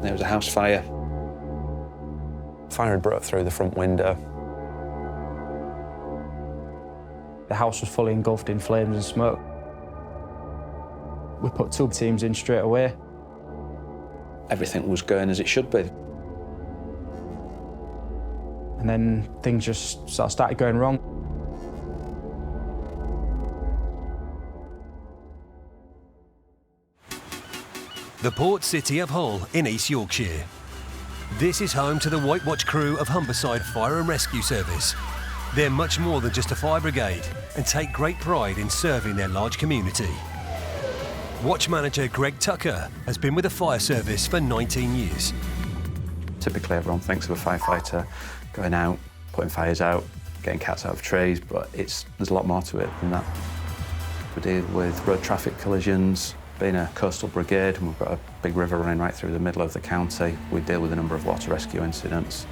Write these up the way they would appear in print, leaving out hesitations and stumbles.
There was a house fire. Fire had broke through the front window. The house was fully engulfed in flames and smoke. We put 2 teams in straight away. Everything was going as it should be. And then things just sort of started going wrong. The port city of Hull in East Yorkshire. This is home to the White Watch crew of Humberside Fire and Rescue Service. They're much more than just a fire brigade and take great pride in serving their large community. Watch manager Greg Tucker has been with the fire service for 19 years. Typically everyone thinks of a firefighter going out, putting fires out, getting cats out of trees, but there's a lot more to it than that. We deal with road traffic collisions. Being a coastal brigade, and we've got a big river running right through the middle of the county, we deal with a number of water rescue incidents.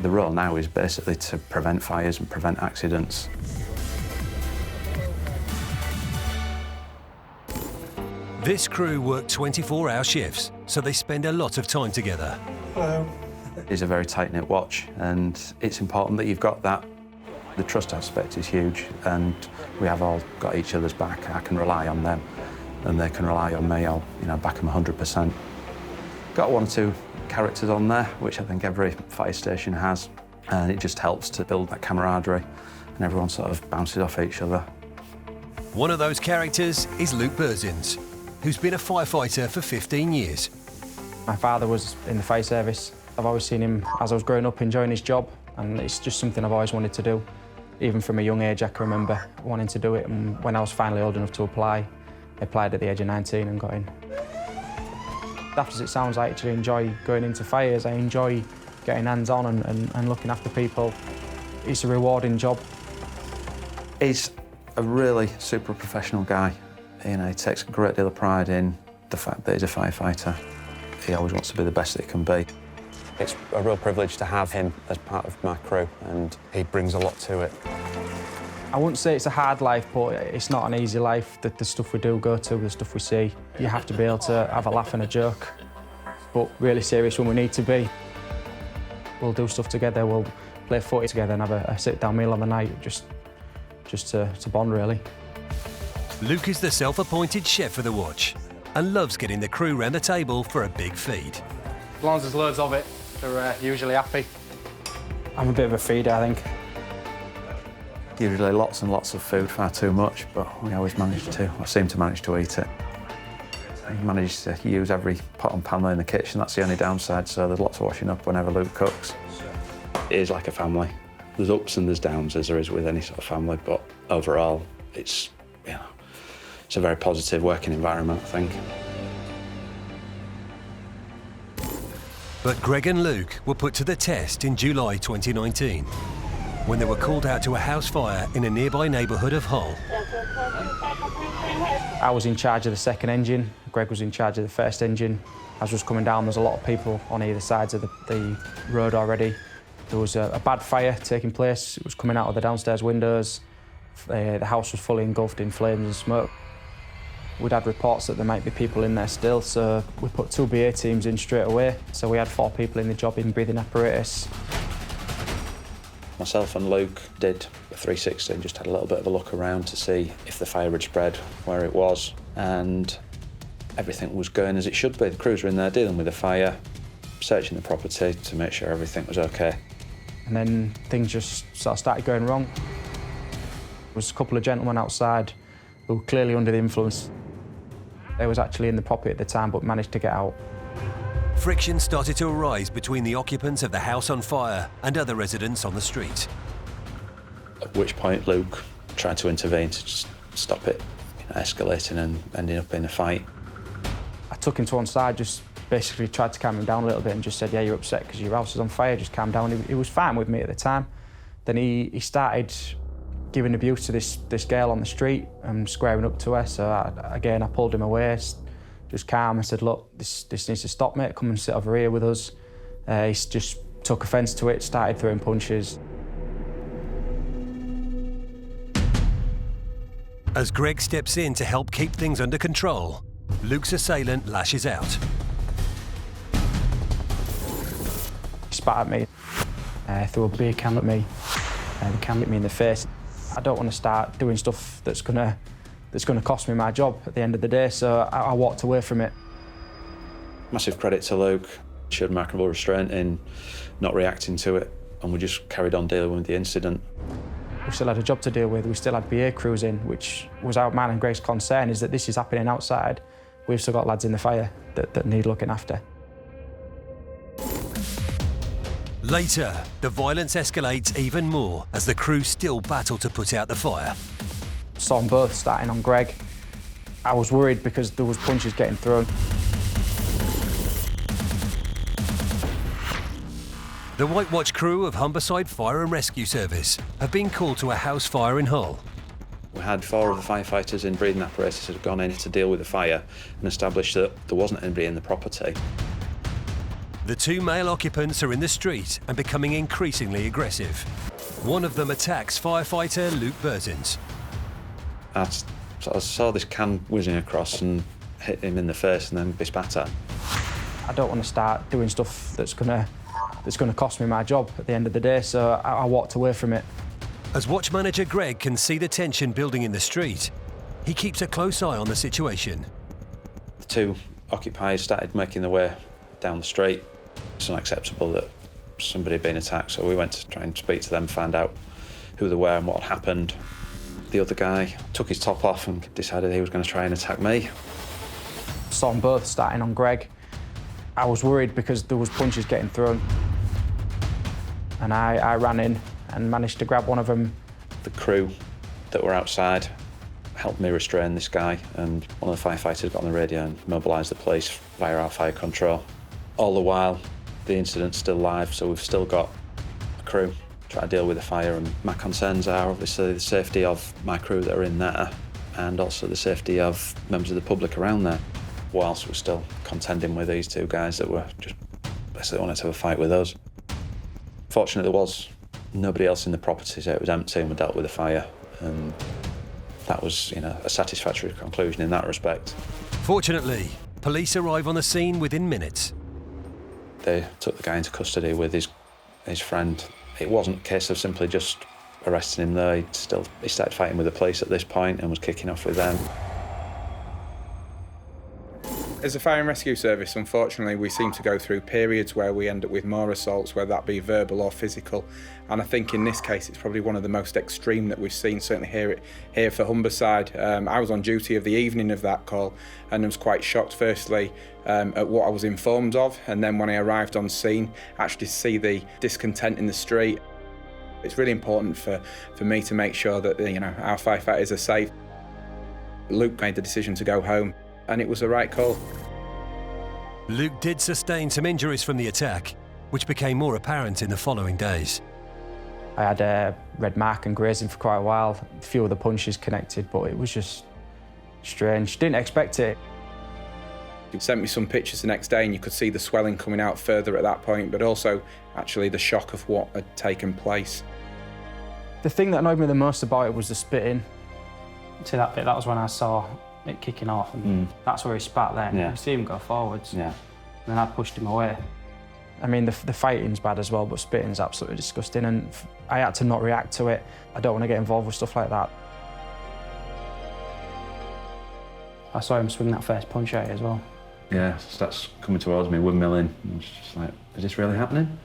The role now is basically to prevent fires and prevent accidents. This crew work 24-hour shifts, so they spend a lot of time together. Hello. It's a very tight-knit watch, and it's important that you've got that. The trust aspect is huge, and we have all got each other's back. I can rely on them, and they can rely on me. I'll back them 100%. Got 1 or 2 characters on there, which I think every fire station has, and it just helps to build that camaraderie, and everyone sort of bounces off each other. One of those characters is Luke Burzins, who's been a firefighter for 15 years. My father was in the fire service. I've always seen him, as I was growing up, enjoying his job, and it's just something I've always wanted to do. Even from a young age, I can remember wanting to do it, and when I was finally old enough to apply, I applied at the age of 19 and got in. Daft as it sounds, I actually enjoy going into fires. I enjoy getting hands-on and looking after people. It's a rewarding job. He's a really super professional guy. He takes a great deal of pride in the fact that he's a firefighter. He always wants to be the best that he can be. It's a real privilege to have him as part of my crew, and he brings a lot to it. I wouldn't say it's a hard life, but it's not an easy life. The stuff we do go to, the stuff we see, you have to be able to have a laugh and a joke, but really serious when we need to be. We'll do stuff together, we'll play footy together and have a sit-down meal on the night, just to bond, really. Luke is the self-appointed chef for the watch and loves getting the crew round the table for a big feed. As long as there's loads of it, they're usually happy. I'm a bit of a feeder, I think. Usually lots and lots of food, far too much, but we always manage to, or seem to manage to eat it. We manage to use every pot and pan in the kitchen. That's the only downside, so there's lots of washing up whenever Luke cooks. It is like a family. There's ups and there's downs, as there is with any sort of family, but overall, it's a very positive working environment, I think. But Greg and Luke were put to the test in July 2019 when they were called out to a house fire in a nearby neighbourhood of Hull. I was in charge of the second engine, Greg was in charge of the first engine. As I was coming down, there's a lot of people on either sides of the road already. There was a bad fire taking place. It was coming out of the downstairs windows. The house was fully engulfed in flames and smoke. We'd had reports that there might be people in there still, so we put 2 BA teams in straight away. So we had 4 people in the job in breathing apparatus. Myself and Luke did a 360 and just had a little bit of a look around to see if the fire had spread, where it was, and everything was going as it should be. The crews were in there dealing with the fire, searching the property to make sure everything was okay. And then things just sort of started going wrong. There was a couple of gentlemen outside who were clearly under the influence. They was actually in the property at the time but managed to get out. Friction started to arise between the occupants of the house on fire and other residents on the street. At which point Luke tried to intervene to just stop it escalating and ending up in a fight. I took him to one side, just basically tried to calm him down a little bit and just said, yeah, you're upset because your house is on fire, just calm down. He was fine with me at the time. Then he started giving abuse to this girl on the street and squaring up to her. So again, I pulled him away, just calm, and said, look, this needs to stop, mate. Come and sit over here with us. He just took offence to it, started throwing punches. As Greg steps in to help keep things under control, Luke's assailant lashes out. spat at me, threw a beer can at me, the can hit me in the face. I don't want to start doing stuff that's gonna cost me my job at the end of the day, so I walked away from it. Massive credit to Luke. Showed remarkable restraint in not reacting to it, and we just carried on dealing with the incident. We still had a job to deal with. We still had BA crews in, which was our man and Greg's concern, is that this is happening outside. We've still got lads in the fire that need looking after. Later, the violence escalates even more as the crew still battle to put out the fire. Saw them both starting on Greg. I was worried because there was punches getting thrown. The White Watch crew of Humberside Fire and Rescue Service have been called to a house fire in Hull. We had 4 of the firefighters in breathing apparatus that had gone in to deal with the fire and established that there wasn't anybody in the property. The 2 male occupants are in the street and becoming increasingly aggressive. One of them attacks firefighter Luke Burtons. I saw this can whizzing across and hit him in the face and then be spat at. I don't want to start doing stuff that's gonna cost me my job at the end of the day, so I walked away from it. As watch manager Greg can see the tension building in the street, he keeps a close eye on the situation. The 2 occupiers started making their way down the street. It's unacceptable that somebody had been attacked, so we went to try and speak to them, find out who they were and what had happened. The other guy took his top off and decided he was going to try and attack me. Saw them both starting on Greg. I was worried because there was punches getting thrown. And I ran in and managed to grab one of them. The crew that were outside helped me restrain this guy, and one of the firefighters got on the radio and mobilised the police via our fire control. All the while, the incident's still live, so we've still got a crew trying to deal with the fire, and my concerns are obviously the safety of my crew that are in there and also the safety of members of the public around there, whilst we're still contending with these 2 guys that were just basically wanted to have a fight with us. Fortunately, there was nobody else in the property, so it was empty and we dealt with the fire, and that was, a satisfactory conclusion in that respect. Fortunately, police arrive on the scene within minutes. They took the guy into custody with his friend. It wasn't a case of simply just arresting him though. He started fighting with the police at this point and was kicking off with them. As a fire and rescue service, unfortunately, we seem to go through periods where we end up with more assaults, whether that be verbal or physical. And I think in this case, it's probably one of the most extreme that we've seen, certainly here for Humberside. I was on duty of the evening of that call and was quite shocked, firstly, at what I was informed of. And then when I arrived on scene, actually to see the discontent in the street. It's really important for me to make sure that, our firefighters are safe. Luke made the decision to go home, and it was the right call. Luke did sustain some injuries from the attack, which became more apparent in the following days. I had a red mark and grazing for quite a while. A few of the punches connected, but it was just strange. Didn't expect it. He sent me some pictures the next day and you could see the swelling coming out further at that point, but also actually the shock of what had taken place. The thing that annoyed me the most about it was the spitting. To that bit, that was when I saw it kicking off, and that's where he spat then. Yeah. You see him go forwards. Yeah. And then I pushed him away. I mean, the fighting's bad as well, but spitting's absolutely disgusting, and I had to not react to it. I don't want to get involved with stuff like that. I saw him swing that first punch at you as well. Yeah, starts coming towards me, windmilling. I was just like, is this really happening?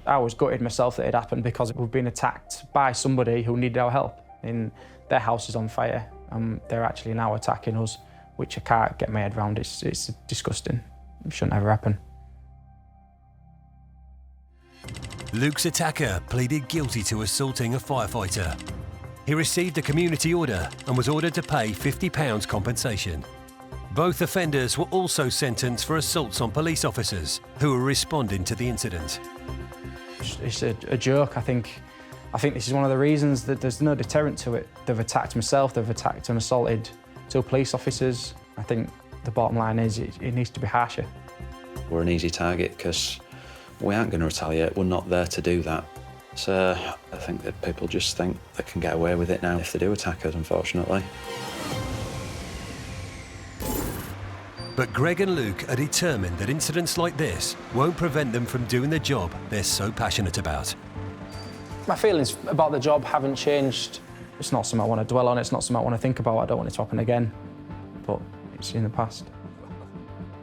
I was gutted myself that it happened because we've been attacked by somebody who needed our help. Their house is on fire, and they're actually now attacking us, which I can't get my head around. It's disgusting. It shouldn't ever happen. Luke's attacker pleaded guilty to assaulting a firefighter. He received a community order and was ordered to pay £50 compensation. Both offenders were also sentenced for assaults on police officers who were responding to the incident. It's a joke. I think this is one of the reasons that there's no deterrent to it. They've attacked myself, they've attacked and assaulted 2 police officers. I think the bottom line is it needs to be harsher. We're an easy target because we aren't going to retaliate. We're not there to do that. So I think that people just think they can get away with it now if they do attack us, unfortunately. But Greg and Luke are determined that incidents like this won't prevent them from doing the job they're so passionate about. My feelings about the job haven't changed. It's not something I want to dwell on, it's not something I want to think about. I don't want it to happen again, but it's in the past.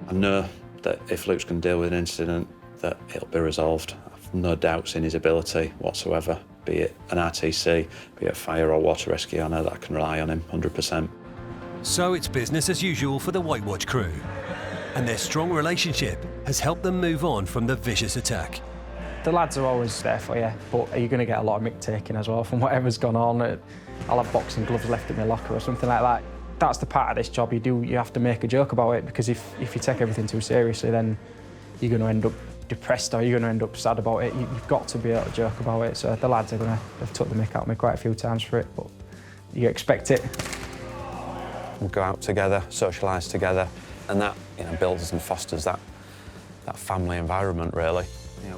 I know that if Luke's going to deal with an incident, that it'll be resolved. I've no doubts in his ability whatsoever, be it an RTC, be it fire or water rescue. I know that I can rely on him 100%. So it's business as usual for the White Watch crew. And their strong relationship has helped them move on from the vicious attack. The lads are always there for you, but are you going to get a lot of mick taking as well from whatever's gone on? I'll have boxing gloves left in my locker or something like that. That's the part of this job you have to make a joke about it, because if you take everything too seriously, then you're going to end up depressed or you're going to end up sad about it. You've got to be able to joke about it. So the lads have took the mick out of me quite a few times for it, but you expect it. We go out together, socialise together, and that builds and fosters that family environment, really.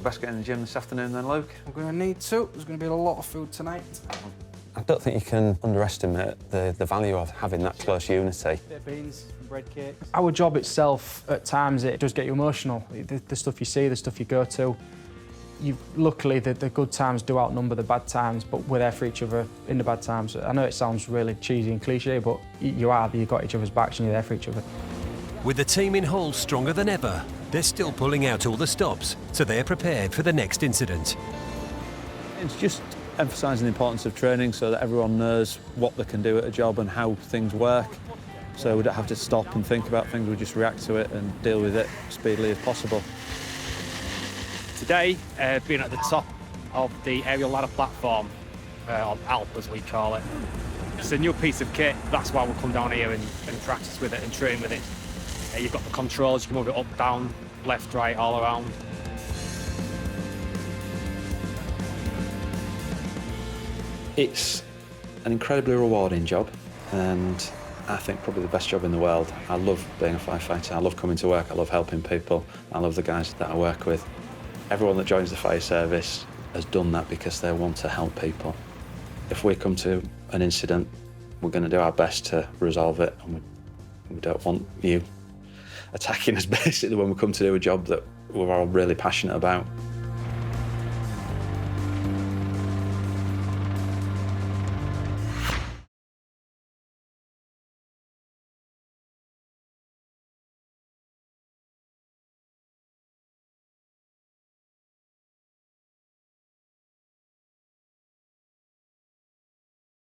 Best get in the gym this afternoon then, Luke? I'm going to need to. There's going to be a lot of food tonight. I don't think you can underestimate the value of having that close unity. Bit of beans, bread cakes. Our job itself, at times, it does get you emotional. The stuff you see, the stuff you go to. Luckily, the good times do outnumber the bad times, but we're there for each other in the bad times. I know it sounds really cheesy and cliche, but you've got each other's backs and you're there for each other. With the team in Hull stronger than ever, they're still pulling out all the stops, so they're prepared for the next incident. It's just emphasising the importance of training so that everyone knows what they can do at a job and how things work. So we don't have to stop and think about things, we just react to it and deal with it as speedily as possible. Today, being at the top of the aerial ladder platform, on Alp as we call it. It's a new piece of kit, that's why we'll come down here and practice with it and train with it. You've got the controls, you can move it up, down, left, right, all around. It's an incredibly rewarding job, and I think probably the best job in the world. I love being a firefighter, I love coming to work, I love helping people, I love the guys that I work with. Everyone that joins the fire service has done that because they want to help people. If we come to an incident, we're going to do our best to resolve it, and we don't want you attacking us basically when we come to do a job that we're all really passionate about.